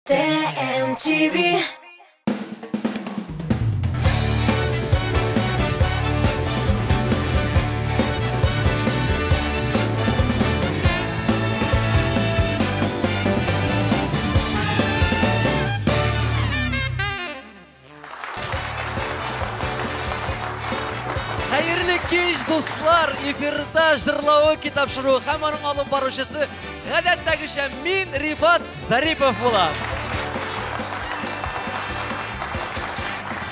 TMTV. Kech dostlar, efirda jırlauı kitapşırığı hemen alın barışısı гадәттәгечә min Rifat Zaripov bular.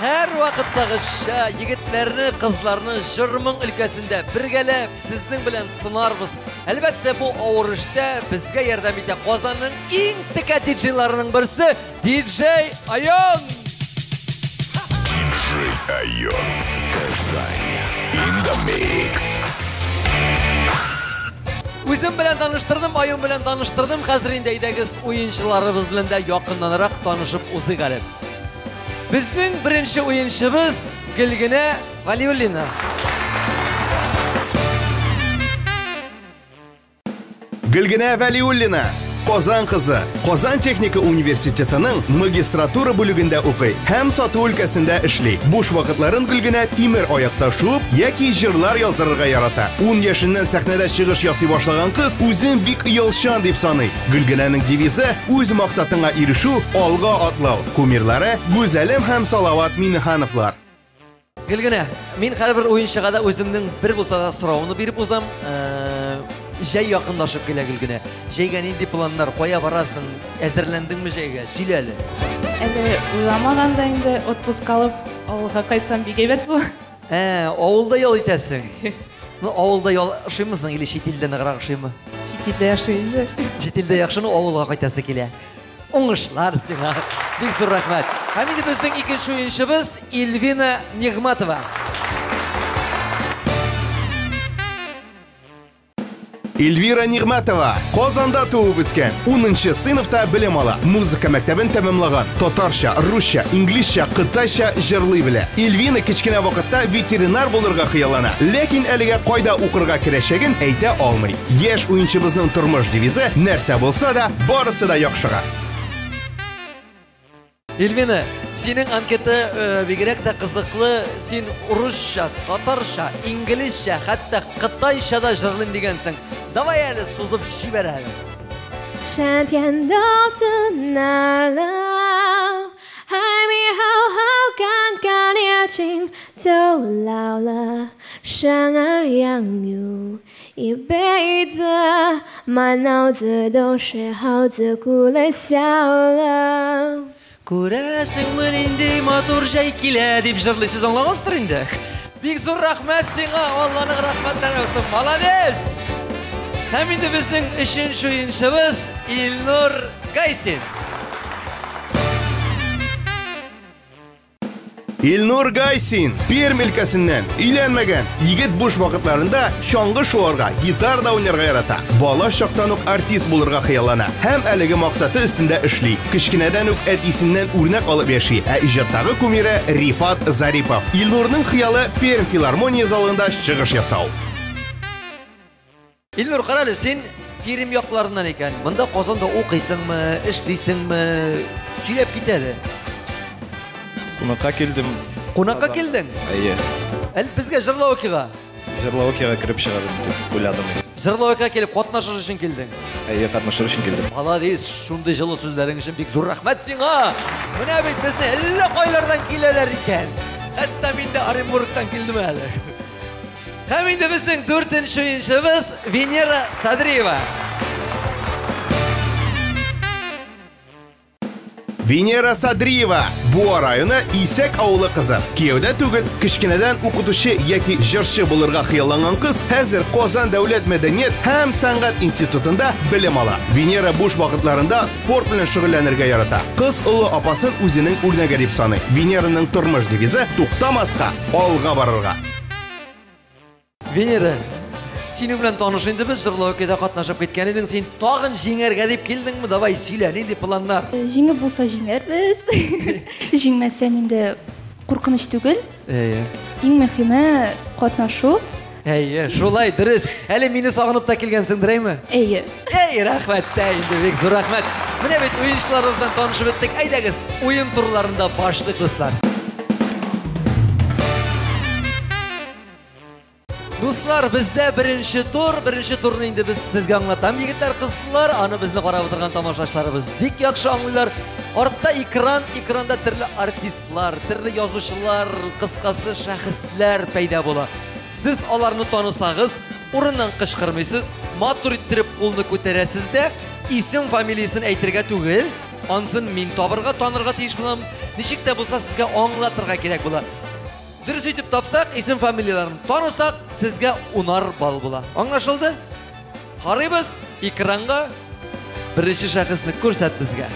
Her vaqtdagыча yigitlarni, qizlarni jırmın ülkəsində birgəlәп sizning bilan sınarbız. Әлбәттә bu авырышта bizga yordam ita Qozonning eng tika DJlarining birisi DJ Ayon. DJ Ayon Kazan in the mix. Үзем белән таныштырдым, Ayın белән таныштырдым. Хәзер инде әйдәгез уенчыларыбыз белән дә якыннанрак танышып узыйк әле. Безнең беренче уенчыбыз Гөлгенә Валиуллина. Гөлгенә Валиуллина, Qozon qizi, Qozon Texnika Universitetining magistratура бүлегендә укый һәм сату өлкәсендә эшли. Буш вакытларын Гөлгенә тимер аяқта шуып яки җырлар яздырырга ярата. 10 яшеннән сәхнәдә чыгыш ясый башлаган кыз үзен бик оялчан дип саный. Гөлгенәнең девизы үз максатыңа ирешү, алга атлау. Кумирлары Гүзәлем һәм Салават Миннехановлар. Гөлгенә, мин һәрбер уенчыга да үземнең бер булса да соравыны биреп узам. Җәй якынлашып килә Гөлгенә. Җәйгә нинди планнар кая барасың? Әзерләндеңме җәйгә? Сөйлә әле. Әле уйламаганда инде отпуск алып, авылга кайтсам бик әйбәт бу. Авылда ял итәсең. Ну, авылда ял шыймысың или чит илдә ныграк шыймы? Чит илдә яшый инде. Чит илдә яхшыны авылга кайтасы килә. Уңышлар сиңа. Бик зур рәхмәт. Һәм инде безнең икенче уенчыбыз Эльвина Нигъматова. Эльвира Нигъматова Qozonda туып үскән. 10-нчы сыйныфта белем ала. Музыка мәктәбен тәмамлаган. Татарча, русча, инглизчә, кытайча җырлый белә. Эльвина кичкенә вакытта ветеринар булырга хыяллана. Ләкин әлегә кайда укырга керәчәген әйтә алмый. Яшь уенчыбызның тормыш девизы нәрсә булса да, барысы да яхшыга. Эльвина, синең анкета бигрәк тә кызыклы. Син русча, татарча, инглизчә, хәтта кытайча да җырлыйм дигәнсең. Давай әле сузып җибәр әле. 山天都真难了，还没好好干干烈情就老了，生儿养女一辈子，满脑子都是好子哭了笑了。 Күрәсеңме инде матур җәй килә дип җырлыйсыз, аңлагансыздыр инде. Бик зур рәхмәт сиңа, Алланың рәхмәттән olsun. Молодец! Һәм инде безнең өченче уенчыбыз Илнур Гайсин. Илнур Гайсин Пермь өлкәсеннән өйләнмәгән. Егет буш вакытларында чаңгы шуарга, гитар да уйнарга ярата. Бала чактан ук артист булырга хыяллана һәм әлеге максаты өстендә эшли. Кичкенәдән ук әтисеннән үрнәк алып яши. Иҗаттагы кумиры Рифат Зарипов. Илнурның хыялы Пермь филармония залында чыгыш ясау. Илнур, карале, син Пермь якларыннан икән. Монда Qozonda укыйсыңмы, эшлисеңме? Сөйләп кит әле. Кунакка килдем. Кунакка килдең? Әйе. Әле безгә җырлаукига. Җырлаукига кирип чыгадым дип уйладым. Җырлаукига килеп катнашыр өчен килдең. Әйе, катнашыр өчен килдем. Молодец, шундый җылы сүзләрең өчен бик зур рәхмәт сиңа. Менә бит безне әллә кайлардан киләләр икән. Хәтта мин дә Оренбургтан килдем әле. Һәм инде безнең 4-нче уенчыбыз Венера Садриева. Венера Садриева Буа районы Исәк авылы кызы. Кияүдә түгел, кичкенәдән укытучы яки җырчы булырга хыялланган кыз хәзер Qozon дәүләт мәдәният һәм сәнгать институтында белем ала. Венера буш вакытларында спорт белән шөгыльләнергә ярата. Кыз улы апасын үзенең үрнәге дип саный. Венераның тормыш девизы туктамаска, алга барырга. Венера, синең белән таныш инде без җырлаукида катнашып киткән идең. Син тагын җиңәргә дип килдеңме? Давай сөйлә, нинди планнар? Җиңеп булса җиңәрбез. Җиңмәсәм инде куркыныч түгел. Иң мөһиме катнашу. Әйе, шулай дөрес. Әле мине сагынып та килгәнсеңдер, әйме? Әйе. Рәхмәт тә инде, бик зур рәхмәт. Mine bit oyuncularımızdan tanışıp ettik. Aydagız oyun turlarında başlık dostlar. Dostlar bizde birinci turni indi biz sizge anlatam yigitler kızdılar. Anı bizni qarab oturgan tomoshachilarimiz bek yaxshi anglaylar. Ortada ekranda turli artistlar, turli yozuvchilar, qisqasi shaxslar paydo bo'ladi. Siz ularni tanisangiz, o'rindan qishqirmaysiz, motor ittirib qo'lni ko'tarasizda, ism familiyasini aytirga tug'il, onsin men tobirga tanirga tegish bilan nechikda bo'lsa sizga anglatirga kerak bo'ladi. Dürüst etip tapsak, isim familiyalarını tanısak, sizge unar bal bula. Anlaşıldı? Qaraymiz ekranga birinchi shaxsni ko'rsat bizga.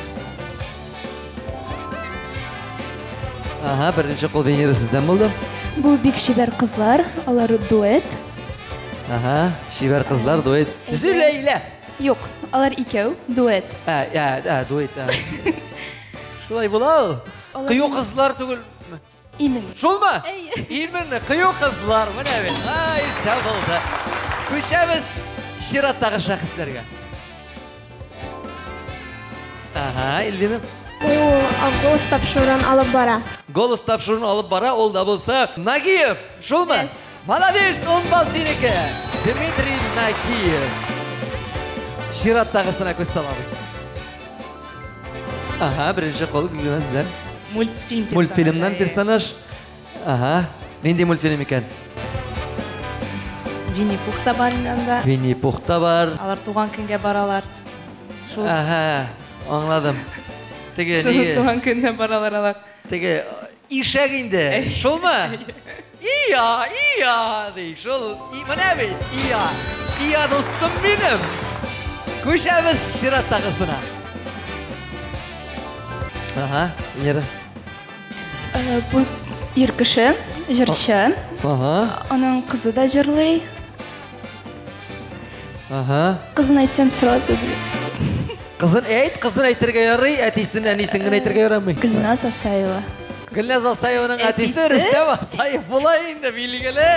Aha, birinchi qo'l veneri sizdan bo'ldi. Bu bek shiver qizlar, ular duet. Aha, shiver qizlar duet. Züleyla. Yo'q, ular ikkov duet. Duet. Shulay bo'ladi. Qiyo qizlar tugul. Imin. Şolma? İlminni, qiyo qizlar, mana ben. Ay, sağ bo'ldi. Ko'shamiz Shiratdagi shaxslarga. Aha, Elvinim. Голос тапшырын алып бара. Голос тапшырын алып бара, ол да bo'lsa Nagiyev. Шолма? Молодец, 10 bal seniki. Dmitriy Nagiyev. Shiratdagisine ko'z solamiz. Aha, birinchi qo'l bilmasizlar. Multfilmdan personaj. Aha, nendek multfilm ekan? Winnie Pooh da бар yanında. Winnie Pooh da var. Alar tuğan günge baralar. Aha, anladım. Tege niye? Tuğan günde baralar alar. Tege işeginde. Şol mu? İya dey. Şol. Mana be? İya dostum benim. Ko'shamiz Shiratdagisine. Aha, yeri. Bu er kishi, jurchi. Aha. Onun qizi da jurlay. Aha. Qizini aytsam sразу bilasiz. Qizini aytirga yaray, atisini anisini aytirga yaramay. Gulnaz Asayeva. Gulnaz Asayevaning atisi Rustam Asayev bo'lay endi belgili.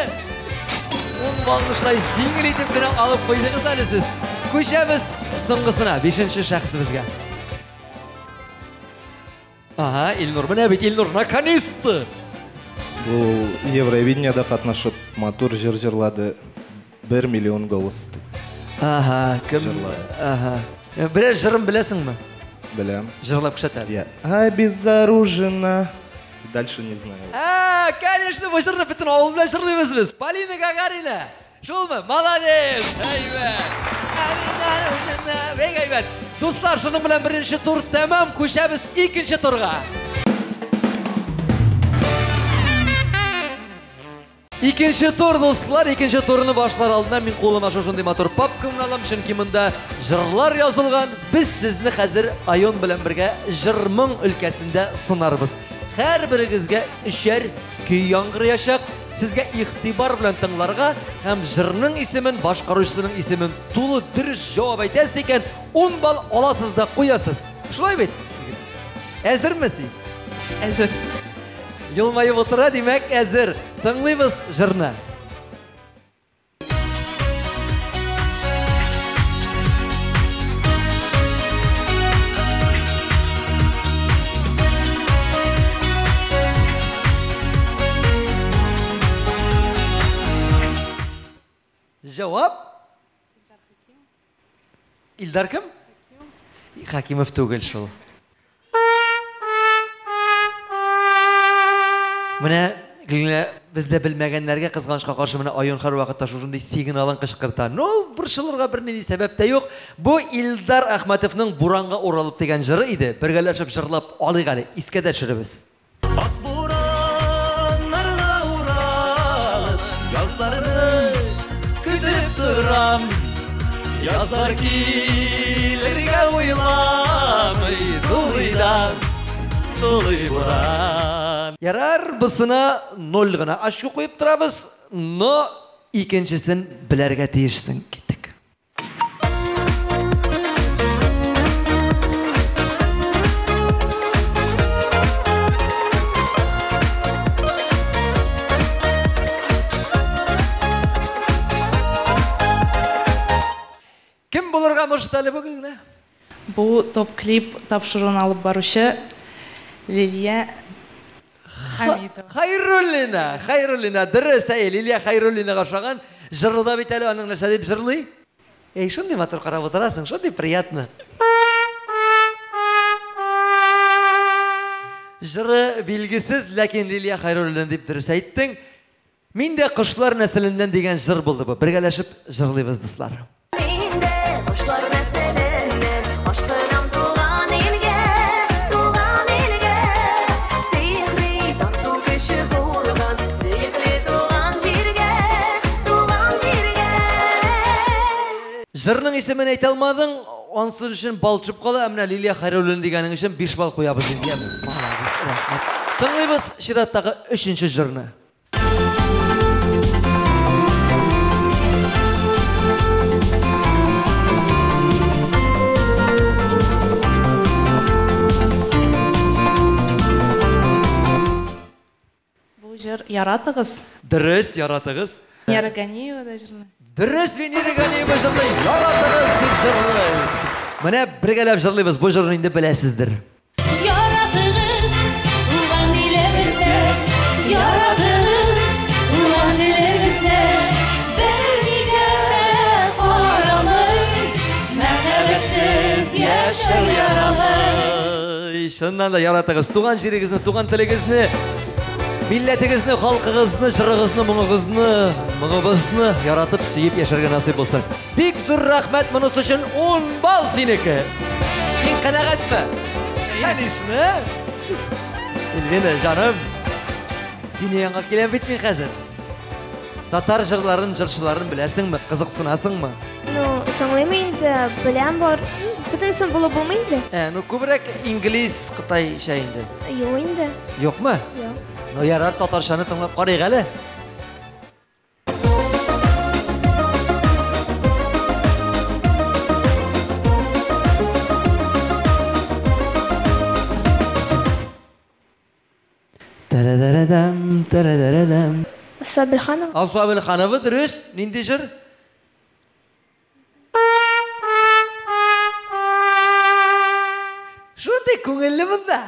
Un bag'ishlay singil etib bilan olib qo'ydingiz hali siz. Ko'shamiz so'nggisini 5-shaxsimizga. Aha, Elnur, mana bit Elnur наконец-то. Bu Евровидениеда qatnashib motor jir-jirladi 1 million голос. Aha, kim? Aha. Birer jirim bilasizmi? Bilam. Jirlab ko'rsatadi. Ya. Обезоружена. Дальше не знаю. Конечно, bu jirni butun ovul bilan jirlaymiz biz. Polina Gagarina. Shulmi? Молодец. Ayvan. Do'stlar, shuning bilan birinchi tur tamom, ko'shamiz ikkinchi turga. İkinci tur dostlar, ikinci turunu başlar aldığında men qo'lima shunday motor papkamni olaman, chunki bunda jırlar yazılgan. Biz sizni hozir ayon bilan birga Jirming o'lkasida sinarmiz. Har biringizga 3er kuy yang'irayashaq. Sizga ixtibor bilan tinglarga ham jirning ismin, boshqaruvchisining ismin to'liq durust javob aytasiz ekan, 10 bal olasiz da qo'yasiz. Shulay bit. Hazırmisiz? Hazır. Yılmayıp otura demek hazır. Tinglaymiz jirni. Cevap? İldar kim? Hakimov tugul shul. Mana bizde bilmegenlerge kızgançka karşı mana ayın her vakitte şunday signalın kışkırtar. No, bir şılırga bir nedi sebep de yok. Bu İldar Ahmetov'ның buranga oralıp degen jırı idi. Birgeleşip jırlap alık ali. İskede çürübüz. Buranlarla uğralıp yazlarını kütüp duram. Yazlar kilerge uylamay doluydan doluy buran. Yarar bısına 0 gına aşkı koyup durabız. No ikincisin bilerge teyişsin gittik. Kim bulurga müştali bugün ne? Бу топ-клип тапшыруын алып баручы Лилия Хамитова. Хайруллина, дұрыс әйел, Лилия Хайруллинаға шаған, жырыда бит әлі аның нәрсе деп жырлый. Ей, шындай матур қарап отырасың, шындай приятны. Жыры білгісіз, ләкин Лилия Хайруллина деп дұрыс айттың. Мен де құшылар нәсілінден деген жыр болды бұл. Біргәләшіп жырлайбыз достар. Жырның исемен әйте алмадың, онсын үшін балчып қала, әміне Лилия Хайруллина дегенің үшін 5 бал қоябыз дейміз. Тыңлайбыз шираттағы 3-ші жырны. Бұл жыр яратығыз. Дұрыс, яратығыз. Нерганиева да жырлы. Дұрыс Венераганиева жырлай, яратығыз деп жырлай. Міне біргәләп жырлайбыз, бұл жырын енді біләсіздір. Яратығыз, ұлған елімізде, яратығыз, ұлған елімізде, бірге қаралай, мәхәббетсіз яшәу яралай. Шыннан да яратығыз, туған жерегізні, туған тілегізні, милләтігізні, халқығызны, жырығызны, мұңыбызны яратып, сүйіп, яшарға насip болсын. Бик зұр рахмет мұнысы үшін 10 бал сенекі. Сен қанағат па? Қанешіні? Елвені, жаным, сені янға келем бітмен қазір. Татар жырларын, жыршыларын біләсің мі? Қызықсынасың мы? Тыңлаймын енді, білем бар. Бүтінсін бұлы болмайды? Көбірек инглиз, Қытай шайынды. Йоқ енді. Йоқ ма? Йоқ. Ярар татаршаны тыңлап қарайық әлі. Тарадарадам. Сабилханова. Сабилханова, дұрыс. Нинді жыр? Шундай көңілі мұнда.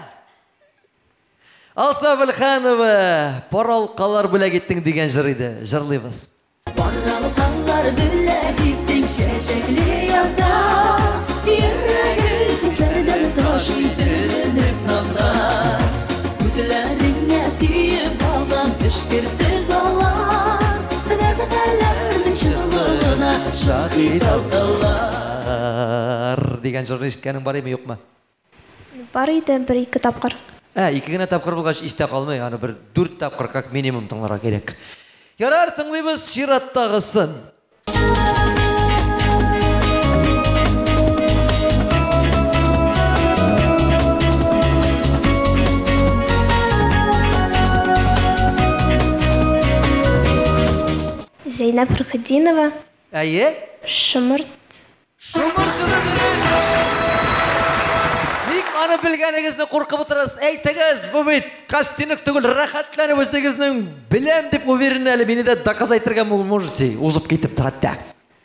Сабилханова, паралқалар бүләк еттің деген жыр еді. Жырлайбыз. Паралқалар бүләк еттің шәшәклі язда, Йөрәгім хисләрдән ташыйды назда. Күзләреңне сүйіп алам, пішкірсіз алам, Рәғәләрдің шылығына шахид алдылар. Деген жырны ешіткенің бар еме, yok ма? Бар еді, 1-2 тапқыр. 2 гіне тапқыр болғаш істе қалмай, 4 тапқыр как минимум тыңларға керек. Ярар, тыңлайбыз шираттағысын. Зейнәп Рахидинова. Әйе? Шымырт. Шымырт жыры. Аны білгеніңізді қорқып отырасыз. Әйтіңіз, бұл бейт, қастенік түгіл, рахатләні өздігізінің білем деп уверен әлі мені де дақаз айтырған можете, ұзып кетіп тұғатта.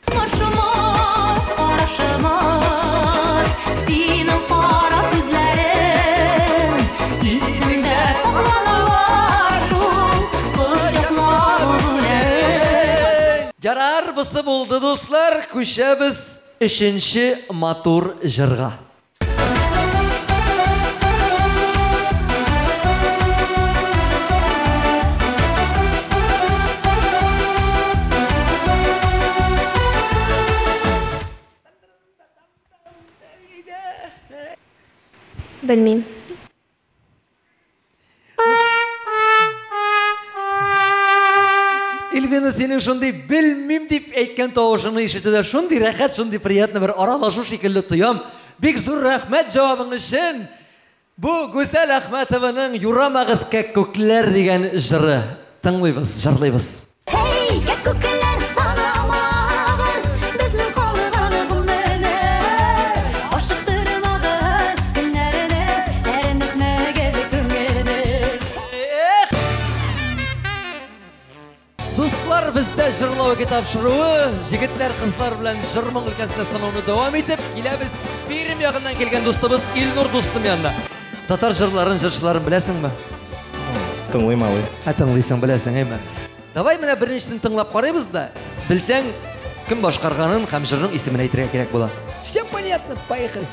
Маршымар, маршымар, сенің қара күзләрің, есімді сақлануар шул, құшақлау бүләң. Жарар, бұсы болды, достар, көшеміз 3-ші матур жырға. Білмейм. Илвена, сенің шондай білмейм деп әйткен тауышыны ешітіде шондай рәхәт, шондай приятны бір аралашу шекілі тұям. Бек зұр рахмет жауабың үшін. Бұл Гүзел Ахматованың «Юрамағыз кәк-көклер» деген жыры. Тыңлайбыз, жырлайбыз. Hey, кәк-көклер санамағыз, біздің қалығаны бұл мәні. Ашықтырмағыз күнәріні, әрінітмі кезі күнгеліні. Достар, бізді жырлау кетап шыруы, жігітлер қызлар білән жырмың үлкәсіне санауны давам етіп, келеміз Перім яғынан келген достымыз Илнур достым янына. Татар жырларын, жыршыларын білесің бі? Тыңлайм алай. Тыңлайсың, білесің, әйме. Давай мына біріншісін тыңлап қарайбыз да, білсең, кім башқарғанын һәм жырның исемен әйтергә керек болады. Все понятно, поехали.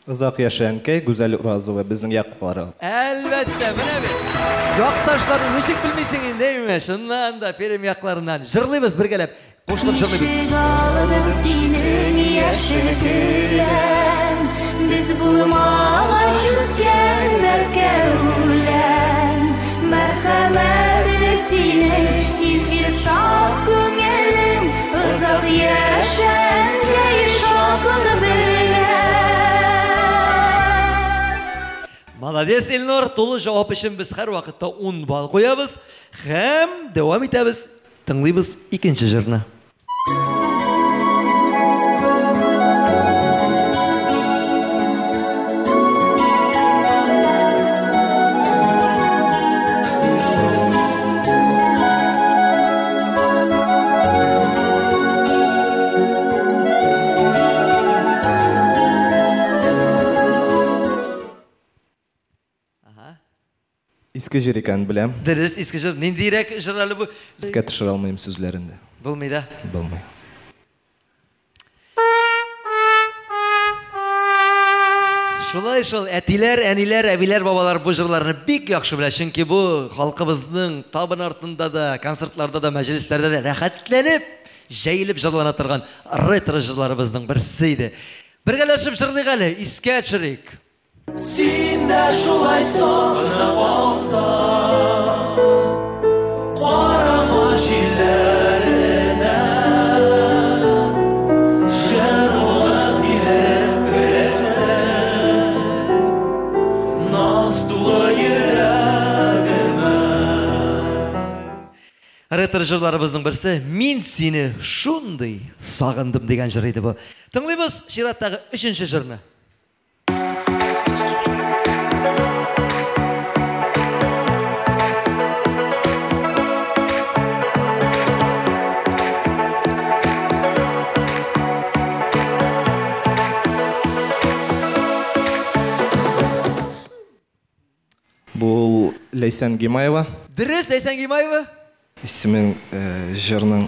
Ұзақ яшәнкәй, Гүзәл Уразова біздің яққары. Әлбәттә, менә бит. Якташларны ничек білмейсің инде, әйме? Шуннан да Перім якларынан жырлыйбыз бергәләп. Кушылып жырлыйбыз. Синең яшел көйлән, без булмагач үскәннәргә үлән. Мәрхәмәтле синең изге шат күңелең, озак яшәнгәй шатлыгы белән. Молодец, Илнур. Тулы жауап үшін біз һәр вакытта 10 балл қоябыз һәм дәвам итәбез. Тыңлыйбыз икенче жырны. Иске жыр икәнен беләм. Дөрес, иске жыр. Ниндирәк жыр әле бу? Искә төшерә алмыйм сүзләренде. Булмый да. Булмый. Шулай шул әтиләр, әниләр, әбиләр, бабалар бу жырларны бик яхшы белә, чөнки бу халкыбызның табын артында да, концертларда да, мәҗлесләрдә дә рәхәтләнеп, җәелеп җырлана торган ретро жырларыбызның берсе иде. Бергәләшеп җырлыйк әле, искә төшерик. Син дә шулай сагынып алсаң, карама җилләренә, җырлап билеп керәсең, наз тулы йөрәгемә. Ретро жырларыбызның берсе «Мин сине шундый сагындым» дигән җыр иде бу. Тыңлыйбыз чираттагы 3нче җырны. Бұл Ләйсән Гимаева. Дөрес, Ләйсән Гимаева. Исемен жырның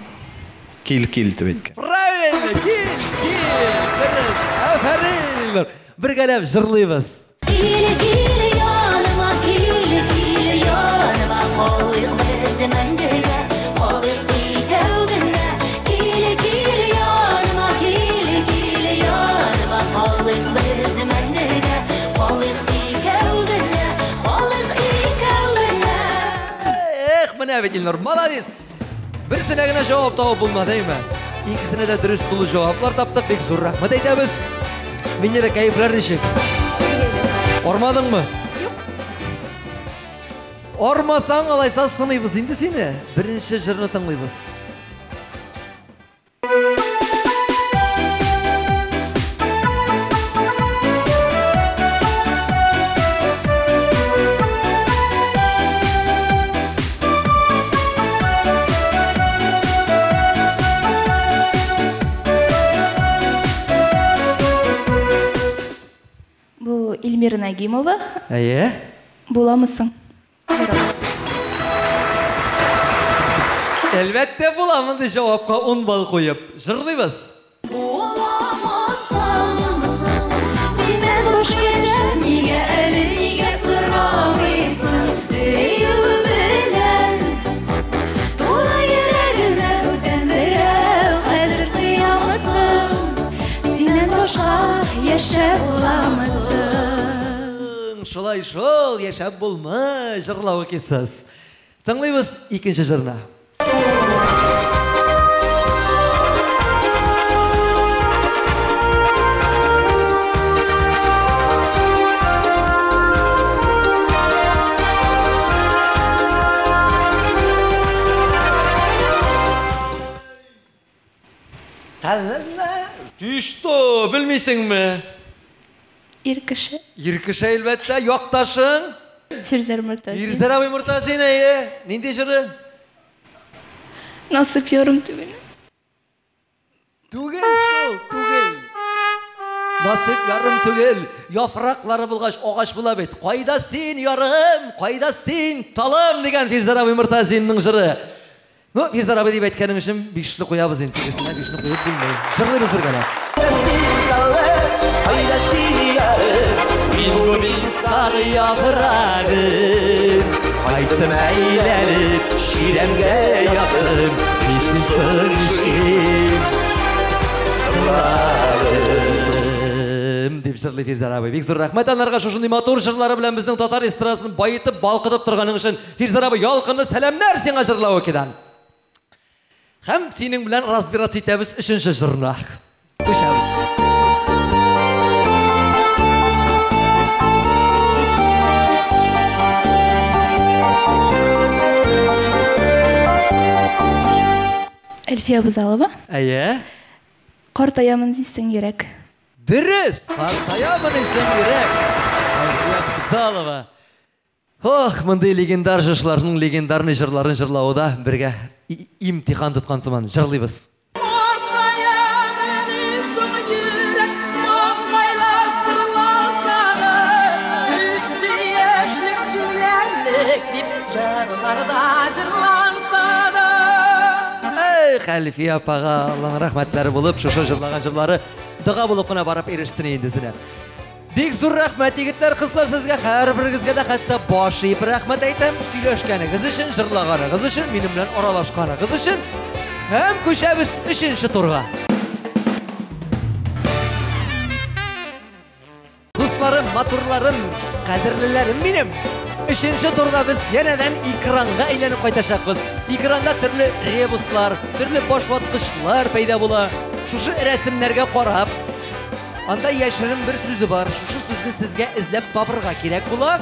Кил-кил дип әйткән. Правильно, кил. Дөрес. Афәрин. Бергәләп җырлыйбыз. Кил яныма, кил яныма, калык без мәңгегә, калык икәүгенә. Кил яныма, кил яныма, калык без мәңгегә, калык икәүгенә, калык икәүгенә. Менә бит Илнур, молодец. Берсенә генә җавап табып булмады, әйме? Икесенә дә дөрес тулы җаваплар таптык. Бик зур рәхмәт әйтәбез. Миннәр кайфлар ничек? Ормадыңмы? Юк. Ормасаң, алайса сынайбыз инде сине. Беренче җырны тыңлыйбыз. Эльмира Нагимова. Әйе? Буламысың? Әлбәттә буламын ди җавапка 10 балл куеп. Җырлыйбыз. Синнән башка нигә әле нигә сорамыйсың? Сөю белән тула йөрәгемә үтән берәү хәзер сөямысың? Синнән башка яшәп буламысың? Шулай шул, яшәп булмый, җырлау кисәс. Тыңлыйбыз икенче җырны. Күшті, білмейсің Иркіші. Иркіш әлбәтті, яқташың? Фирзер Мұртазин. Фирзер абай Мұртазин әйе. Ненде жыры? Насып ярым түгіні. Түгел шол, түгел. Насып ярым түгел. Яфрақлары бұлғаш, оғаш бұла бет. Қайда сен ярым, қайда сен талым деген Фирзер абай Мұртазиннің жыры. Фирзер абай деп әйткенің үшін бекшілі қоябыз енді. Тегесіне бекшілі қойып білмей. Жырлайбыз бір ғана. Қайда сен ярым, мен көмін сары япырағым. Қайтым әйләліп, ширемге ятым, ешін сыр ішем, сылағым. Деп жырлы Фирзер абай. Бек зор рахмет анарға шошындай мотор жырлары білән біздің татар эстрадасын байытып, балқытып тұрғаның үшін Фирзер абай ялқынды сәлемнәр сеңа жырлау кедан. Хәм сенің білән разбираться етеміз үшінші жырына. Көшеміз. Әлфия Бұзалова. Әйе? Қартаямын дейсің ерек. Дұрыс! Қартаямын дейсің ерек. Әлфия Бұзалова. Ох, мұндай легендар жырларының легендарны жырларын жырлауда бірге имтихан тұтқан сыман жырлайбыз. Әлфия апаға Алланың рахмәтлері болып, шоша жырлаған жырлары дұға болып қына барып ерішсін ендісіне. Бек зор рахмет егіттер, қызлар сізге әр біріңізге де қатты башып рахмет айтам. Сөйлешкеніңіз үшін, жырлағаныңыз үшін, менімлен оралашқаныңыз үшін. Әм көшеміз үшінші турға. Достарым, матурларым, қадірлілерім менім. Үшінші турда біз енеден экранға айленіп қайташақпыз. Экранда түрлі ребуслар, түрлі башватқышлар пайда бола. Шушы рәсімлерге қарап, анда яшырын бір сөзі бар. Шушы сөзді сізге ізлеп табырға керек бола.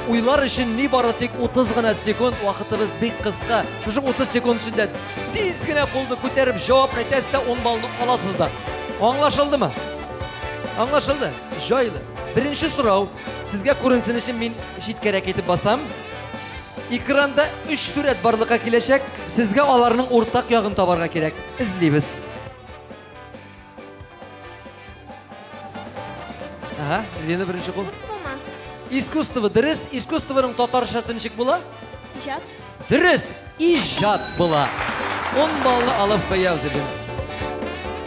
Уйлар үшін не бары тек 30 ғана секунд, уақытыбыз бек қысқа. Шушы 30 секунд ішінде тез гіне қолды көтеріп жауап нәтесті 10 балны аласыздар. Аңлашылды ма? Аңлашылды? Жайлы. Бірінші сұрау, сізге көрінсін үшін мен шетке әрекетіп басам. Экранда 3 сурет барлыққа келешек, сізге аларының ортақ яғын табарға керек. Ізлейбіз. Аха, енді бірінші қол. Искусство ма? Искусство, дұрыс. Искусствоның татаршасы нешік бола? Ижат. Дұрыс, ижат бола. 10 балны алып қояу зебен.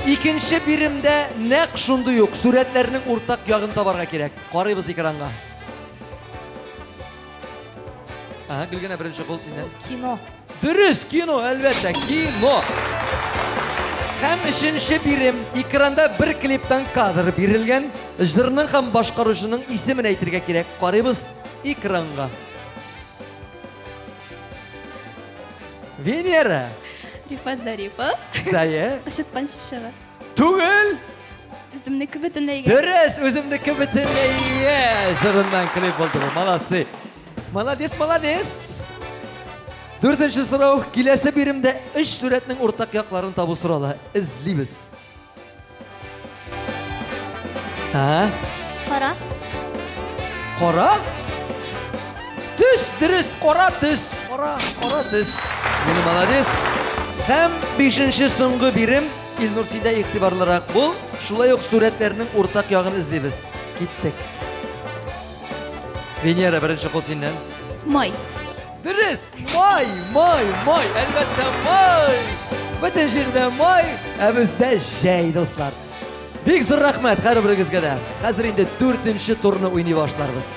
Екінші биримде нәқ шунды yok, суретлерінің ортақ яғын табарға керек. Қарайбыз экранға. Аха, гүлгене бірінші қол сенен. Кино. Дұрыс, кино, әлбәтті, кино. Һәм үшінші бирим, экранда бір клиптан кадр берілген, жырның һәм башқарушының исемен әйтергә керек. Қарайбыз экранға. Венера. Рифат Зарипов. Дайы. Ашытқан шыпшығы. Түгіл. Өзімдікі бүтінлейге. Дұрыс, өзімдікі бүтінлейге. Жырындан клип болды. Молодцы. Молодец, молодец. Төртінші сұрау, келесі биримде 3 суретнің ортақ яқларын табу сұралы. Ізлейбіз. Қара. Қора? Түс, дұрыс, қора түс. Қора түс. Мені молодец. Һәм 5-ші соңғы бирим, Илнур сиде иқтибарлырақ бұл. Шулай оқ суреттерінің ортақ яғын ізлейбіз. Кеттік. Венера, бірінші қол сенен. Май. Дұрыс, май. Әлбәтті май. Бүтін жерде май. Әбізді жай, достар. Бек зор рахмет, қәрі бірігізге де. Қазір енді 4-ші турны ойнай башларбыз.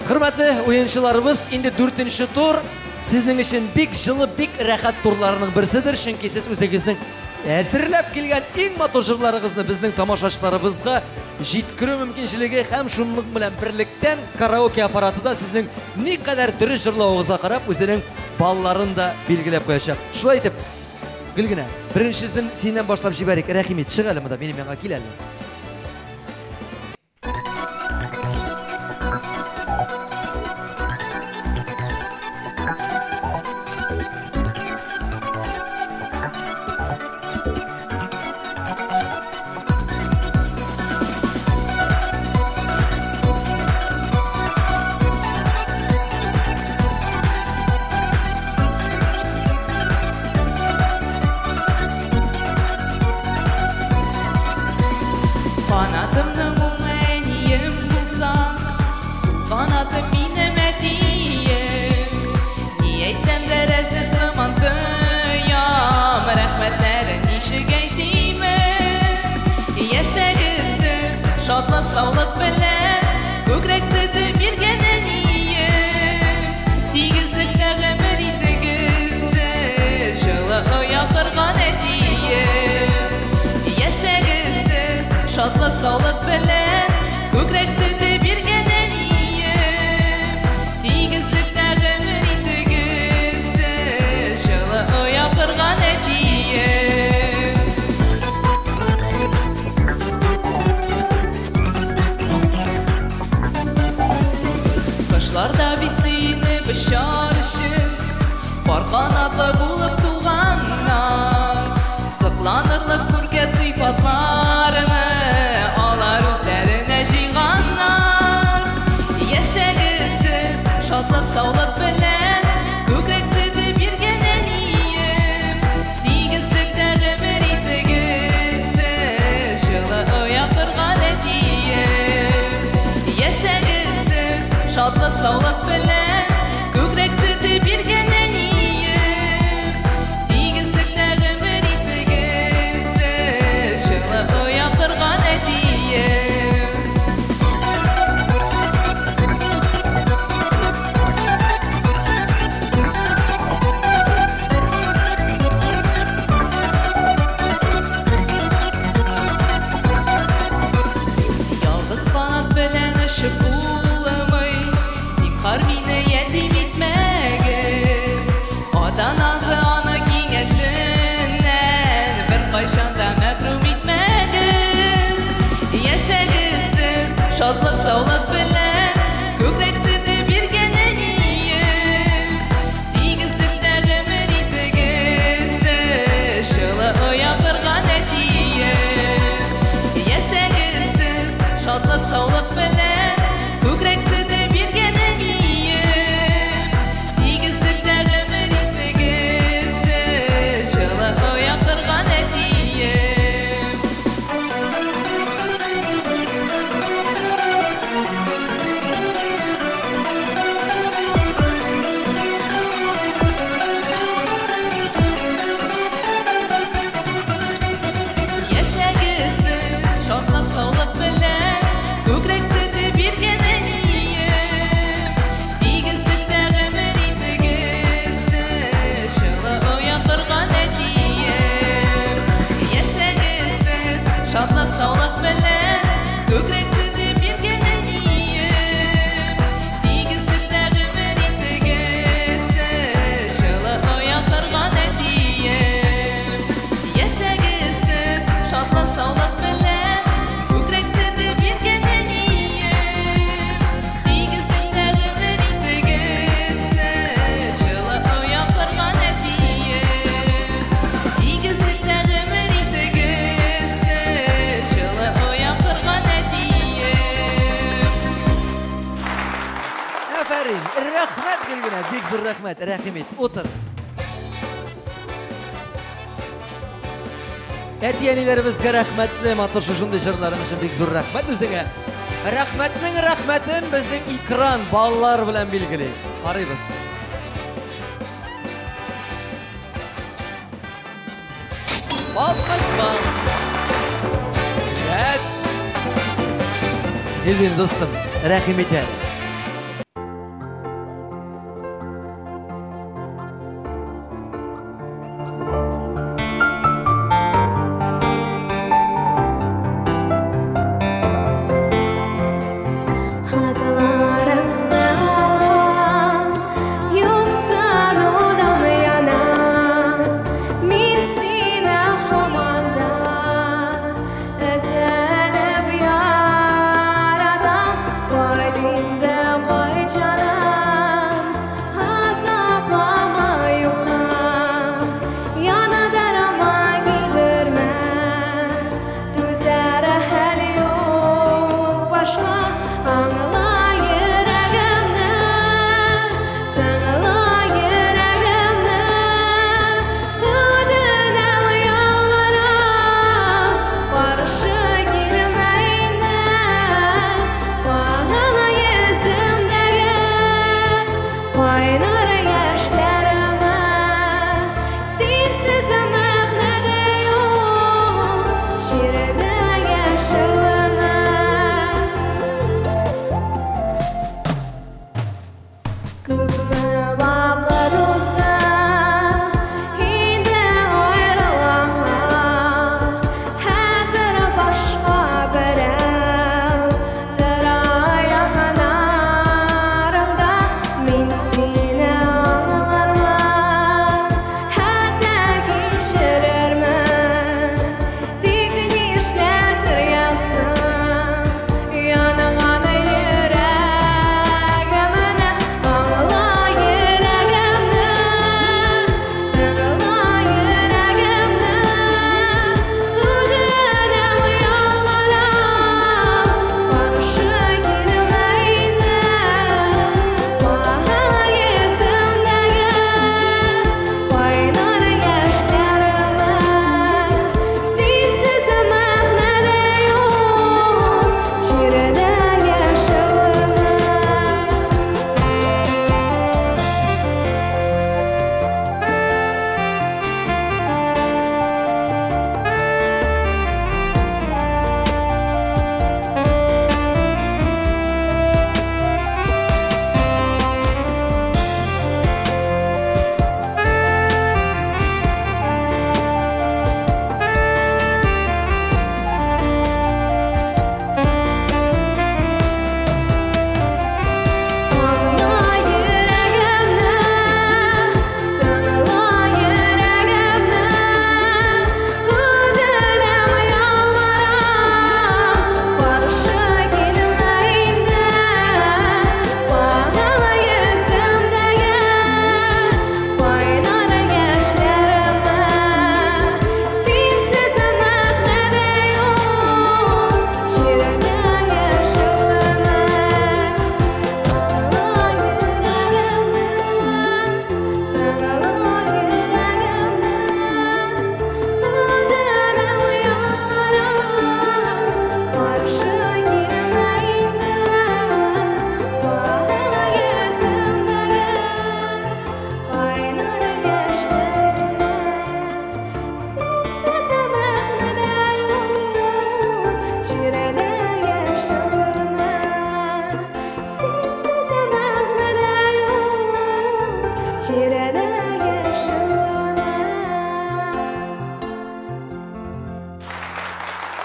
Құрметті ойыншыларыбыз, енді 4-ші тур сіздің үшін бек жылы, бек рәхат турларының бірсідір. Шынки сіз өзіңіздің әзірләп келген ең матур жырларыңызны біздің тамашашыларыбызға жеткіру мүмкіншілігі һәм шумлық білән бірліктен караоке аппаратыда сіздің не қадар дұрыс жырлауыңызға қарап, өзінің балларын да белгілеп қояшақ. Шулай етіп, Гүлгіне, біріншісін сенен башлап жібәрек. Рәхимет, шық әлі мұда, менің менға кел әлі. oyaktırgan etiyim. Yaşagısız şadlık sağlık bilen Kökrek sütü bir gelen iyiyim. Tigizlikte ömür intigizsiz Şılı oyaktırgan etiyim. Kışlarda bitsini bişarışır Var kanatlı bulup tuğanlar Sıklanırlık Türkiye sıfatlarını Alar üzerine jiğanlar Yaşagısız şadlık sağlık bilen Kökrek sütü bir gelen iyiyim. Tigizlikte ömür intigizsiz Şılı oyaktırgan etiyim. Yaşagısız şadlık sağlık bilen Kökrek sütü bir gelen iyiyim. Tigizlikte ömür intigizsiz Şılı oyaktırgan etiyim. Yalnız panas bilen ışık bulamay Zinhar mine yetim etmegiz Odan azı ana kengişinden Bir qayşanda mehrum etmegiz. Yaşagısız şadlık sağlık bilen Kökrek sütü bir gelen iyiyim. Tigizlikte ömür intigizsiz Şılı oyaktırgan etiyim. Yaşagısız şadlık sağlık bilen Kökrek sütü bir gelen iyiyim. Tigizlikte ömür intigizsiz Şılı oyaktırgan etiyim. Yaşagısız şadlık sağlık bilen Kökrek sütü bir gelen iyiyim. Tigizlikte ömür intigizsiz Şılı oyaktırgan etiyim. Yaşagısız şadlık sağlık bilen Kökrek sütü bir gelen iyiyim. Tigizlikte ömür intigizsiz Şılı oyaktırgan etiyim. Yaşagısız şadlık sağlık bilen Kökrek sütü bir gelen iyiyim. Tigizlikte ömür intigizsiz Şılı oyaktırgan etiyim. Tigizlikte ömür intigizsiz Şılı oyaktırgan etiyim. Aferin. Rahmet Gülgüne. Bek zor rahmet. Rahmet. Otur. Etiyenilerimizge rahmetli matır şuşunday jırlarım için bek zor rahmet özüne. Rahmetning rahmetin bizning ikran ballar bilen bilgili. Qaraymiz. Alkışlar. Evet. Elbin dostum. Rahmet et. Hatalarından yoksan odan yana Min sine hamanda ezelep yaradan Koydum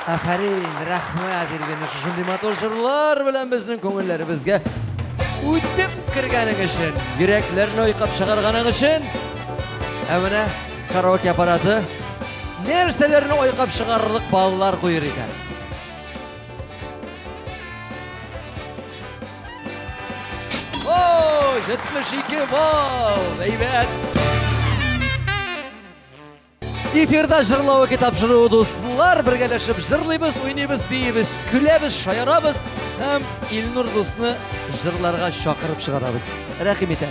Aferin, rahmet edilgeniz şunday motor jırlar bilen bizning ko'ngillerimizga o'tib kirganing uchun, yuraklarni oyqab chiqarganing uchun. Amana karaoke aparatı narsalarni oyqab chiqarliq bolalar qo'yar ekan. Oh, 72 bol, eybat. Efirda jırlauga kitapçılığı dostlar, birgeleşip jırlaybiz, oynaybiz, beyimiz, külebiz, şayarabız, hem İlnur dostunu jırlarga şakırıp çıkarabız. Rahmet edelim.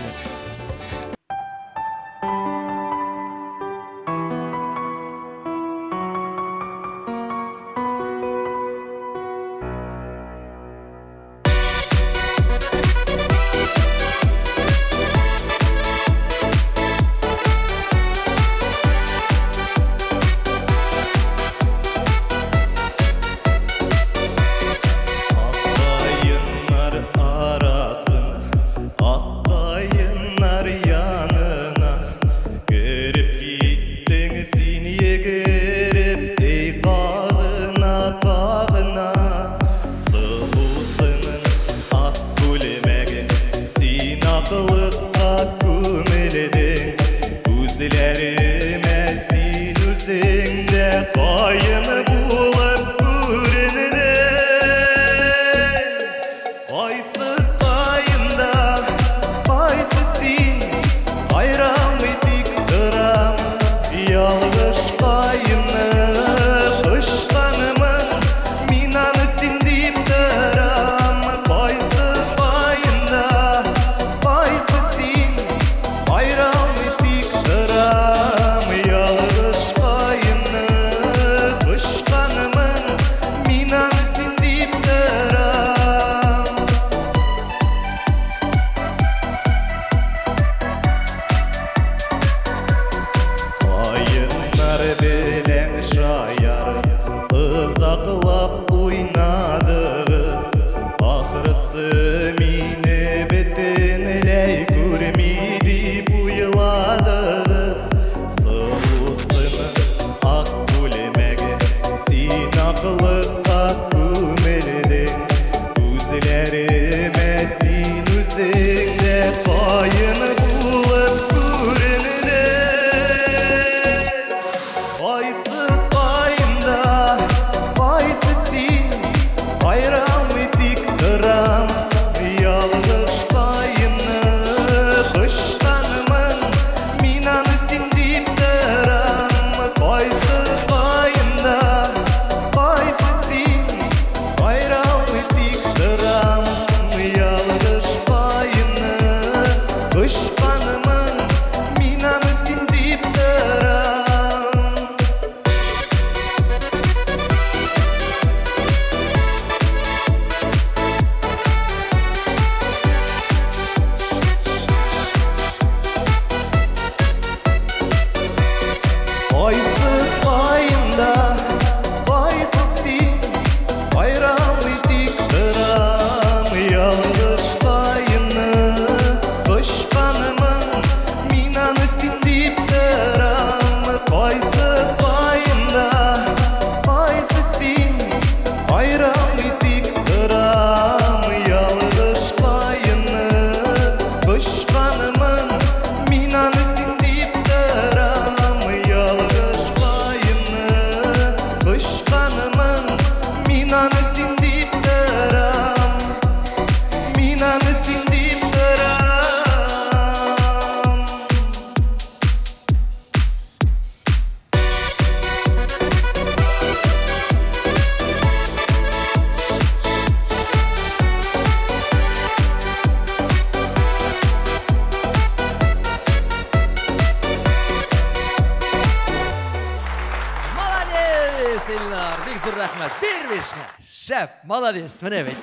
Молодец, mene bey.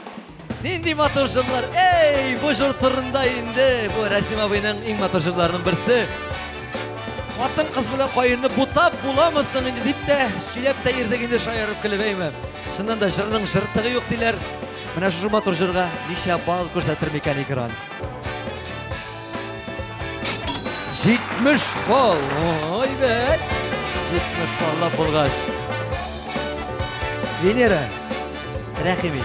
Nindi motorcular, ey bu jurturunda indi. Bu Rasim abining eng motorcularının birisi. Атын kız bilan qoyinni butap bulamısın indi dip de söylep de erdeginde şayarıp kilibeymi. Şundan da jırning jırtığı yok diler. Mana şu motorcularga necha bal ko'rsatirmikan ekran. 70 bal. Oy be. 70 balla bo'lg'ash. Венера, рәхимет.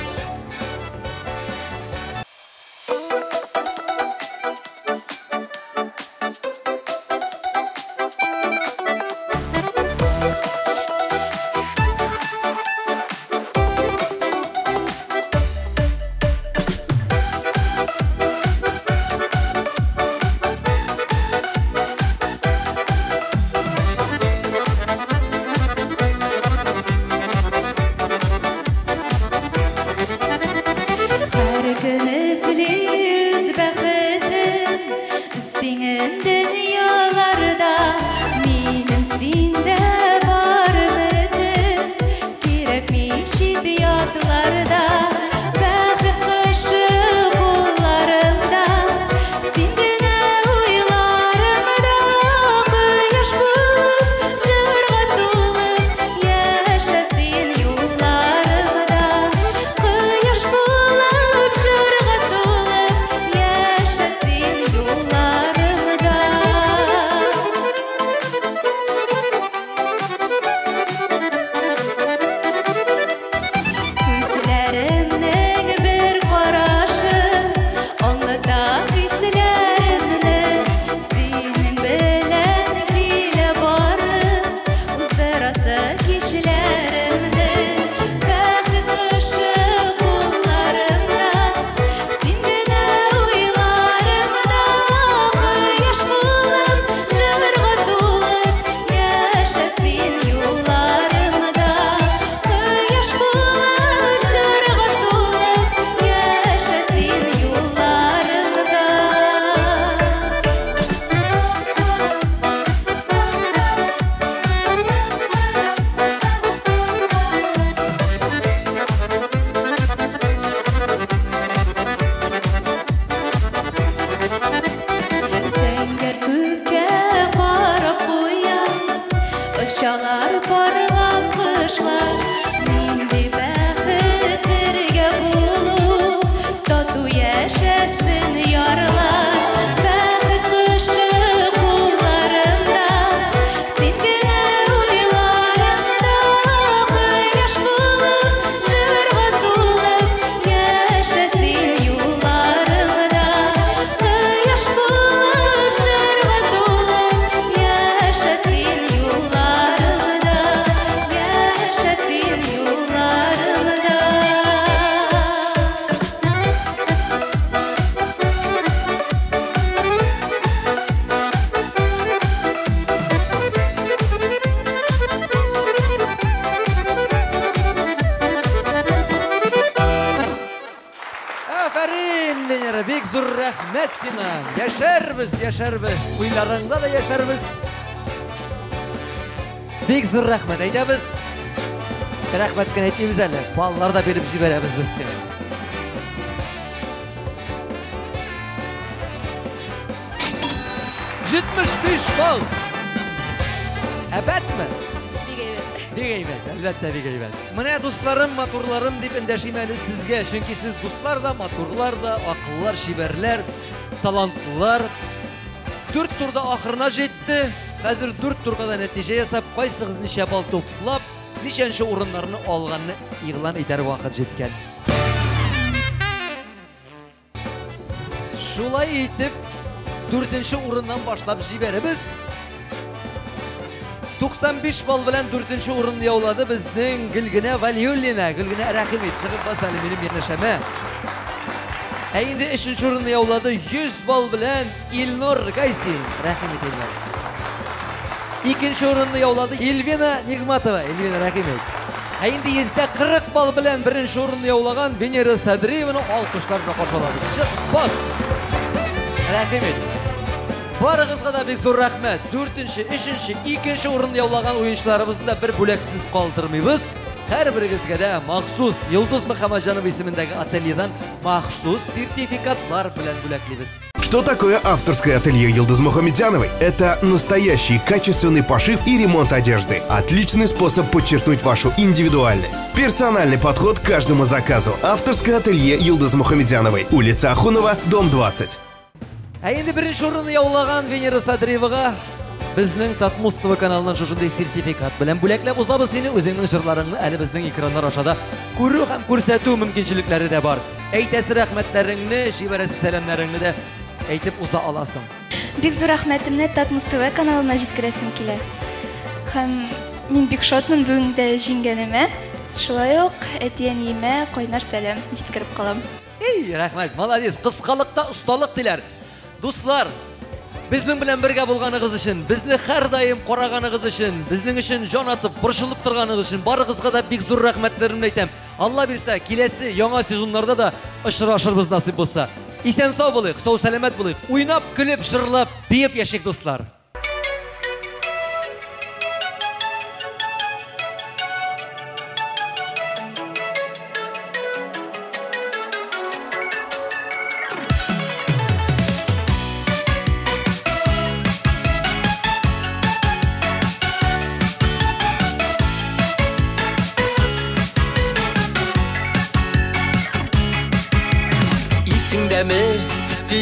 Яшәрбез, уйларыңда да яшәрбез. Бик зур рәхмәт әйтәбез. Рәхмәт кенә әйтмибез әле. Баллар да берип җибәрәбез без сиңа. 75 бал. Әбәтме? Бик әйбәт, әлбәттә бик әйбәт. Менә дусларым, матурларым дип эндәшим әле сезгә, чөнки сез дуслар да, матурлар да, акыллар, шибәрләр, талантлылар. 4 турда ахырына жетті. Хәзер 4 турга да нәтиҗә ясап, кайсыгыз ничә бал топлап, ничәнче урыннарны алганны игълан итәр вакыт җиткән. Шулай итеп, 4нче урыннан башлап җибәрәбез. 95 бал белән 4нче урынны яулады безнең Гөлгенә Валиуллина. Гөлгенә, рәхимет, чыгып бас әле минем янәшәмә. Ә инде 3нче урынны яулады 100 бал белән Илнур Гайсин. Рәхимет Илнур. 2нче урынны яулады Эльвина Нигматова. Эльвина, рәхимет. Ә инде 140 бал белән 1нче урынны яулаган Венера Садриеваны алкышлар белән каршы алабыз. Чык, бас. Рәхимет. Барыгызга да бик зур рәхмәт. 4нче, 3нче, 2нче урынны яулаган уенчыларыбызны да бер бүләксез калдырмыйбыз. Һәр берегезгә дә махсус Йолдыз Мөхәммәтҗанова исемендәге ательедан махсус сертификатлар белән бүләклибез. Что такое авторское ателье Йолдыз Мөхәммәтҗановой? Это настоящий качественный пошив и ремонт одежды. Отличный способ подчеркнуть вашу индивидуальность. Персональный подход к каждому заказу. Авторское ателье Йолдыз Мөхәммәтҗановой. Улица Ахунова, дом 20. Ә инде 1нче урынны яулаган Венера Садриевага Безнең Татмустова каналының шушындай сертификат белән бүләкләп узабыз сине, үзеңнең җырларыңны әле безнең экраннар ашада күрү һәм күрсәтү мөмкинчелекләре дә бар. Әйтәсе рәхмәтләреңне, җибәрәсе сәламнарыңны да әйтеп уза аласың. Бик зур рәхмәтемне Татмустова каналына җиткерәсем килә. Һәм мин бик шатмын бүген дә җиңгәнемә. Шулай ук әти-әниемә кайнар сәлам җиткереп калам. Рәхмәт, молодец. Кыскалыкта осталык диләр. Дуслар, безнең белән бергә булганыгыз өчен, безне һәр даим караганыгыз өчен, безнең өчен җан атып, борчылып торганыгыз өчен барыгызга да бик зур рәхмәтләремне әйтәм. Алла бирсә, киләсе яңа сезоннарда да очрашырбыз насыйп булса. Исән сау булыйк, сау сәламәт булыйк. Уйнап, көлеп, җырлап, биеп яшик дуслар.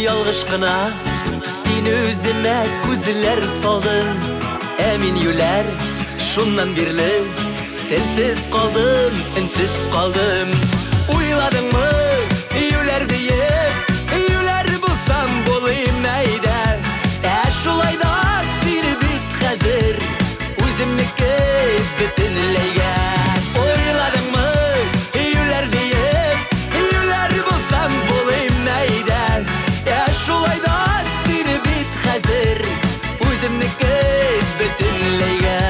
Ялгыш кына син үземә күзләр салдың, ә мин юләр шуннан бирле телсез калдым, өнсез калдым. Уйладыңмы юләр диеп, юләр булсам булыйм әйдә, ә шулай да син бит хәзер үземнеке бөтенләйгә. Уйладыңмы юләр диеп, юләр булсам булыйм әйдә, шулай да син бит хәзер үземнеке бөтенләйгә.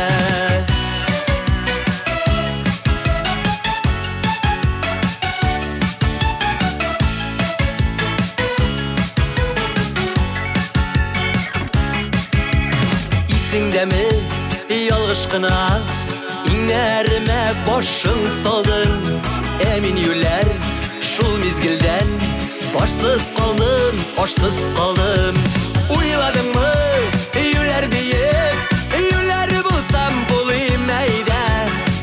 Исеңдәме ялгыш кына иңнәремә башың салдың, ә мин юләр шул мизгелдән башсыз калдым, ашсыз калдым. Уйладыңмы юләр диеп, юләр булсам булыйм әйдә,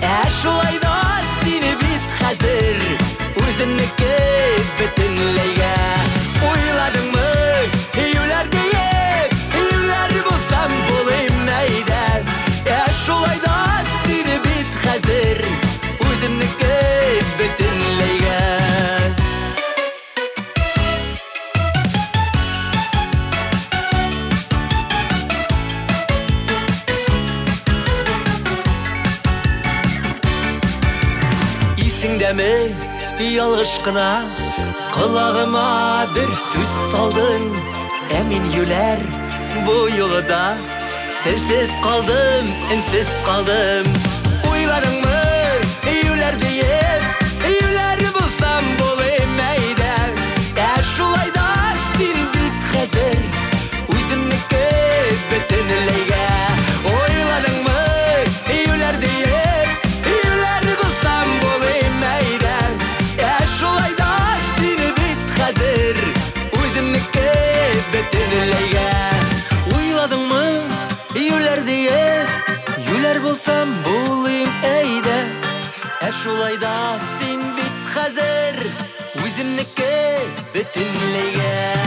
ә шулай да син бит хәзер үземнеке бөтенләйгә. Уйладыңмы юләр диеп, юләр булсам булыйм әйдә, ә шулай да син бит хәзер үземнеке бөтенләйгә. Ялгыш кына колагыма бер сүз салдың, ә мин юләр бу юлда телсез калдым, өнсез калдым. Уйладыңмы юләр диеп, юләр булсам булыйм әйдә, ә шулай да син бит хәзер үземнеке бөтенләйгә. Уйладыңмы юләр диеп, юләр булсам булыйм әйдә, ә шулай да син бит хәзер үземнеке бөтенләйгә. Уйладыңмы юләр диеп, юләр булсам булыйм әйдә, ә шулай да син бит хәзер үземнеке бөтенләйгә.